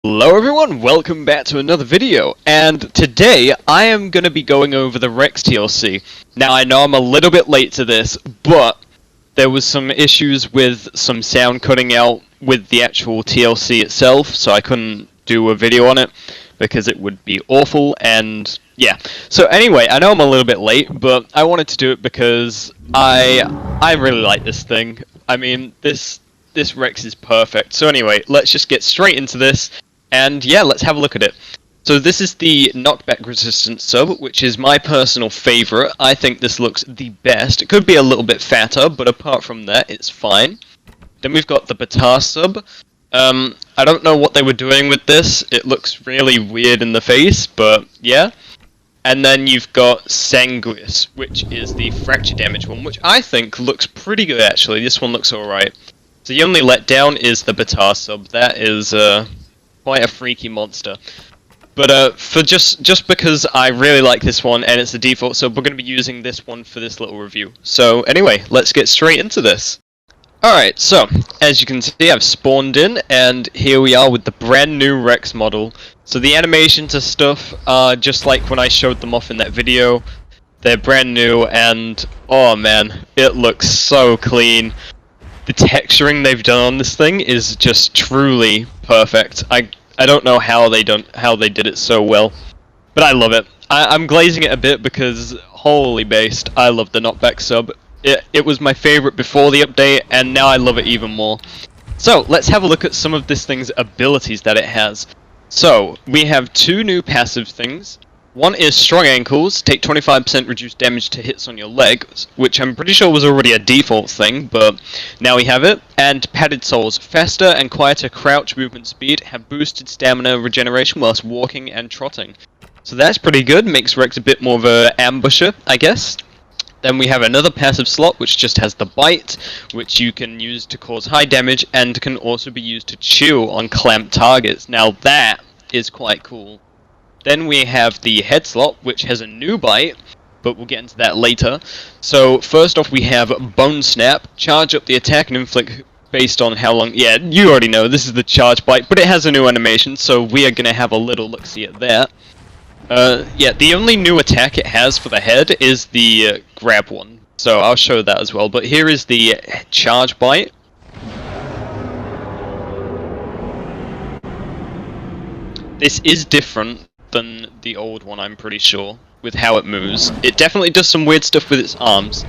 Hello everyone, welcome back to another video, and today I am going to be going over the Rex TLC. Now I know I'm a little bit late to this, but there was some issues with some sound cutting out with the actual TLC itself, so I couldn't do a video on it because it would be awful, and yeah. So anyway, I know I'm a little bit late, but I wanted to do it because I really like this thing. I mean, this Rex is perfect. So anyway, let's just get straight into this. And yeah, let's have a look at it. So this is the knockback resistant sub, which is my personal favourite. I think this looks the best. It could be a little bit fatter, but apart from that, it's fine. Then we've got the Batar sub. I don't know what they were doing with this. It looks really weird in the face, but yeah. And then you've got Sanguis, which is the fracture damage one, which I think looks pretty good actually. This one looks alright. So the only letdown is the Batar sub. That is quite a freaky monster. But for just because I really like this one and it's the default sub, we're going to be using this one for this little review. So anyway, let's get straight into this. Alright, so as you can see, I've spawned in and here we are with the brand new Rex model. So the animations and stuff are just like when I showed them off in that video. They're brand new and oh man, it looks so clean. The texturing they've done on this thing is just truly perfect. I don't know how they did it so well, but I love it. I'm glazing it a bit because holy based, I love the knockback sub. It was my favorite before the update, and now I love it even more. So let's have a look at some of this thing's abilities that it has. So we have two new passive things. One is Strong Ankles, take 25% reduced damage to hits on your legs, which I'm pretty sure was already a default thing, but now we have it. And Padded Soles, faster and quieter crouch movement speed, have boosted stamina regeneration whilst walking and trotting. So that's pretty good, makes Rex a bit more of an ambusher, I guess. Then we have another passive slot, which just has the Bite, which you can use to cause high damage, and can also be used to chew on clamped targets. Now that is quite cool. Then we have the head slot, which has a new bite, but we'll get into that later. So first off we have Bone Snap, charge up the attack and inflict based on how long... Yeah, you already know, this is the charge bite, but it has a new animation, so we are going to have a little look-see at that. Yeah, the only new attack it has for the head is the grab one, so I'll show that as well. But here is the charge bite. This is different than the old one, I'm pretty sure, with how it moves. It definitely does some weird stuff with its arms.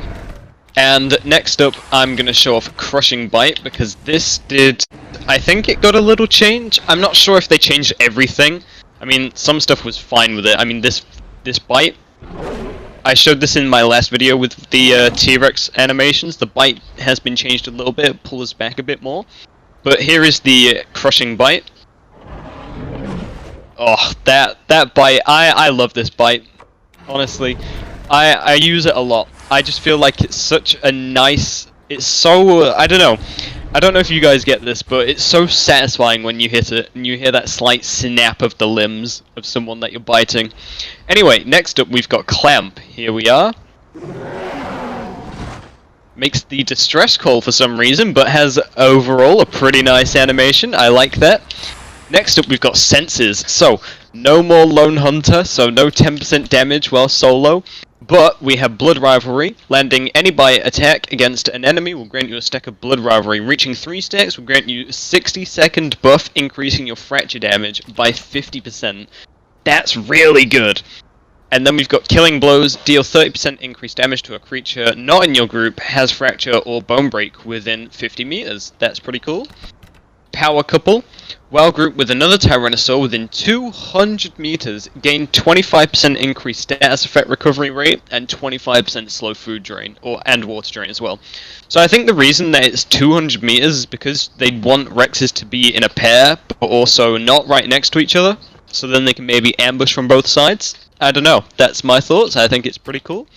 And next up, I'm going to show off Crushing Bite, because this did... I think it got a little change. I'm not sure if they changed everything. I mean, some stuff was fine with it. I mean, this bite... I showed this in my last video with the T-Rex animations. The bite has been changed a little bit, pulls back a bit more. But here is the Crushing Bite. Oh, that bite, I love this bite, honestly. I use it a lot. I just feel like it's such a nice, it's so, I don't know if you guys get this, but it's so satisfying when you hit it, and you hear that slight snap of the limbs of someone that you're biting. Anyway, next up we've got Clamp, here we are. Makes the distress call for some reason, but has overall a pretty nice animation, I like that. Next up we've got Senses, so no more Lone Hunter, so no 10% damage while solo, but we have Blood Rivalry. Landing any bite attack against an enemy will grant you a stack of Blood Rivalry. Reaching 3 stacks will grant you 60-second buff, increasing your fracture damage by 50%. That's really good! And then we've got Killing Blows, deal 30% increased damage to a creature not in your group, has fracture or bone break within 50 meters. That's pretty cool. Power Couple. While grouped with another Tyrannosaur within 200 meters, gain 25% increased status effect recovery rate and 25% slow food drain, and water drain as well. So I think the reason that it's 200 meters is because they want Rexes to be in a pair, but also not right next to each other, so then they can maybe ambush from both sides. I don't know, that's my thoughts, I think it's pretty cool.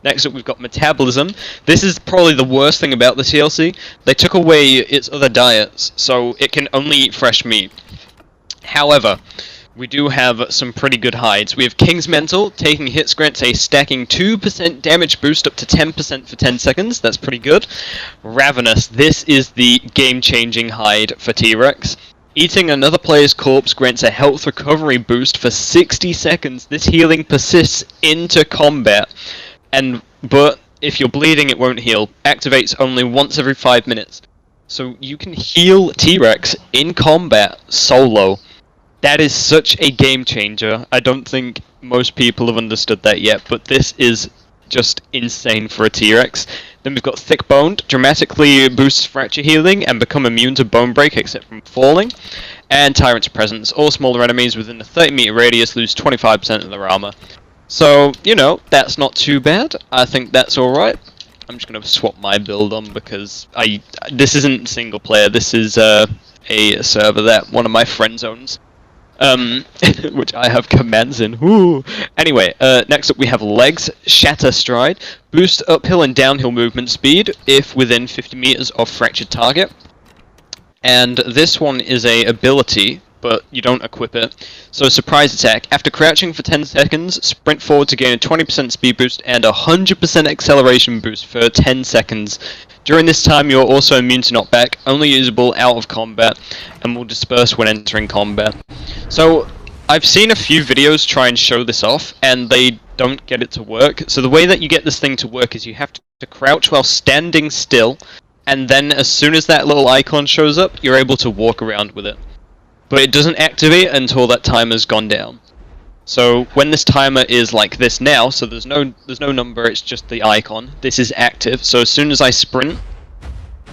Next up we've got Metabolism. This is probably the worst thing about the TLC. They took away its other diets, so it can only eat fresh meat. However, we do have some pretty good hides. We have King's Mental, taking hits grants a stacking 2% damage boost up to 10% for 10 seconds. That's pretty good. Ravenous, this is the game-changing hide for T-Rex. Eating another player's corpse grants a health recovery boost for 60 seconds. This healing persists into combat, but if you're bleeding, it won't heal. Activates only once every 5 minutes. So you can heal T-Rex in combat solo. That is such a game changer. I don't think most people have understood that yet, but this is just insane for a T-Rex. Then we've got Thick Boned, dramatically boosts fracture healing and become immune to bone break except from falling. And Tyrant's Presence, all smaller enemies within a 30-meter radius lose 25% of their armor. So, you know, that's not too bad. I think that's alright. I'm just going to swap my build on because this isn't single player, this is a server that one of my friends owns. Which I have commands in. Woo. Anyway, next up we have Legs, Shatter Stride. Boost uphill and downhill movement speed if within 50 meters of fractured target. And this one is a ability, but you don't equip it. So Surprise Attack. After crouching for 10 seconds, sprint forward to gain a 20% speed boost and a 100% acceleration boost for 10 seconds. During this time, you're also immune to knockback, only usable out of combat, and will disperse when entering combat. So, I've seen a few videos try and show this off, and they don't get it to work. So the way that you get this thing to work is you have to crouch while standing still, and then as soon as that little icon shows up, you're able to walk around with it. But it doesn't activate until that timer's gone down. So when this timer is like this now, so there's no number, it's just the icon. This is active, so as soon as I sprint,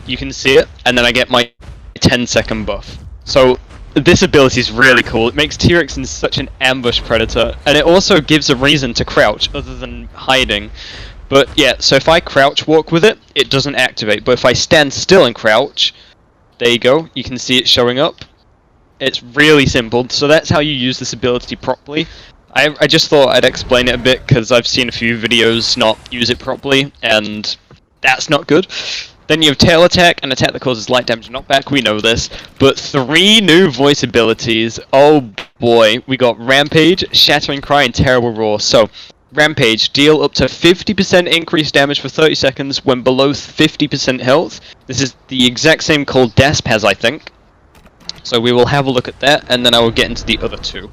you can see it, and then I get my 10-second buff. So this ability is really cool. It makes T-Rex such an ambush predator, and it also gives a reason to crouch other than hiding. But yeah, so if I crouch walk with it, it doesn't activate. But if I stand still and crouch, there you go, you can see it showing up. It's really simple, so that's how you use this ability properly. I just thought I'd explain it a bit, because I've seen a few videos not use it properly, and that's not good. Then you have Tail Attack, an attack that causes light damage and knockback, we know this. But 3 new voice abilities, oh boy. We got Rampage, Shattering Cry, and Terrible Roar. So, Rampage, deal up to 50% increased damage for 30 seconds when below 50% health. This is the exact same call Dasp has, I think. So we will have a look at that, and then I will get into the other 2.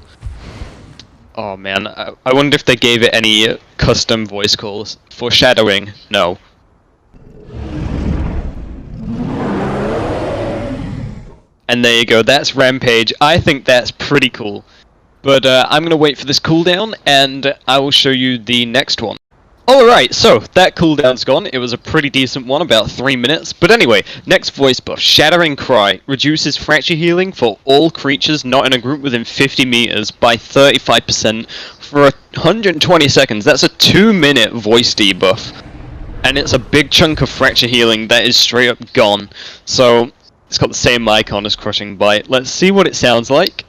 Oh man, I wonder if they gave it any custom voice calls. Foreshadowing, no. And there you go, that's Rampage. I think that's pretty cool. But I'm going to wait for this cooldown, and I will show you the next one. Alright, so that cooldown's gone. It was a pretty decent one, about 3 minutes. But anyway, next voice buff, Shattering Cry. Reduces fracture healing for all creatures not in a group within 50 meters by 35% for 120 seconds. That's a 2-minute voice debuff. And it's a big chunk of fracture healing that is straight up gone. So, it's got the same icon as Crushing Bite. Let's see what it sounds like.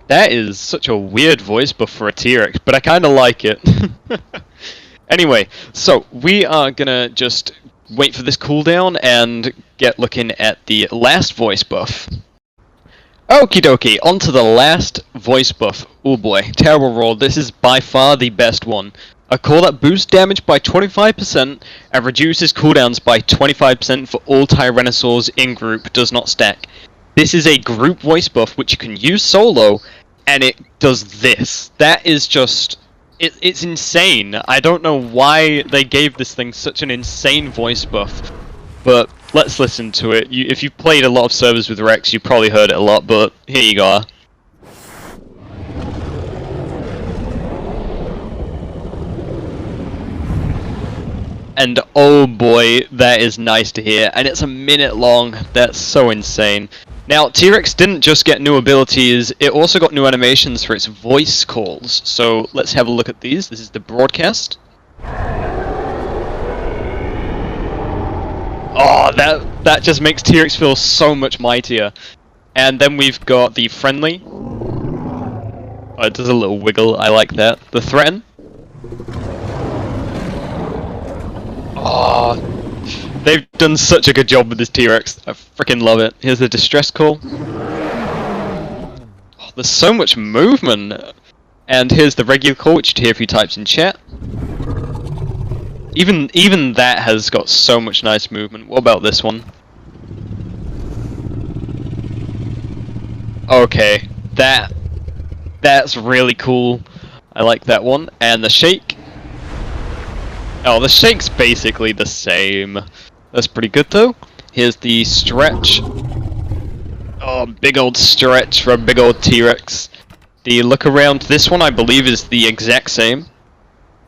That is such a weird voice buff for a T-Rex, but I kinda like it. Anyway, so we are gonna just wait for this cooldown and get looking at the last voice buff. Okie dokie, on to the last voice buff. Oh boy, Terrible Roar, this is by far the best one. A call that boosts damage by 25% and reduces cooldowns by 25% for all Tyrannosaurs in group, does not stack. This is a group voice buff which you can use solo, and it does this. That is just... It's insane. I don't know why they gave this thing such an insane voice buff, but let's listen to it. If you've played a lot of servers with Rex, you've probably heard it a lot, but here you go. And oh boy, that is nice to hear. And it's a minute long. That's so insane. Now, T-Rex didn't just get new abilities, it also got new animations for its voice calls. So let's have a look at these. This is the broadcast. Oh, that just makes T-Rex feel so much mightier. And then we've got the friendly. Oh, it does a little wiggle, I like that. The threaten. Oh, they've done such a good job with this T-Rex. I freaking love it. Here's the distress call. Oh, there's so much movement. And here's the regular call, which you'd hear if you typed in chat. Even that has got so much nice movement. What about this one? Okay, that's really cool. I like that one. And the shake. Oh, the shake's basically the same. That's pretty good though. Here's the stretch. Oh, big old stretch for a big old T-Rex. The look around, this one I believe is the exact same.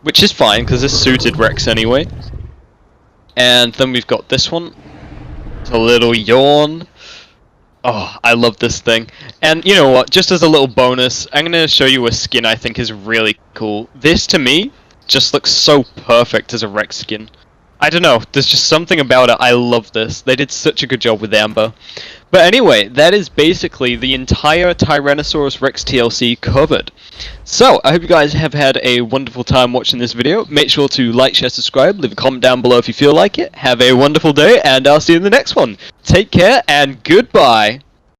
Which is fine, because this suited Rex anyway. And then we've got this one. It's a little yawn. Oh, I love this thing. And you know what, just as a little bonus, I'm going to show you a skin I think is really cool. This, to me, just looks so perfect as a Rex skin. I don't know, there's just something about it, I love this. They did such a good job with Amber. But anyway, that is basically the entire Tyrannosaurus Rex TLC covered. So, I hope you guys have had a wonderful time watching this video. Make sure to like, share, subscribe, leave a comment down below if you feel like it. Have a wonderful day, and I'll see you in the next one. Take care, and goodbye!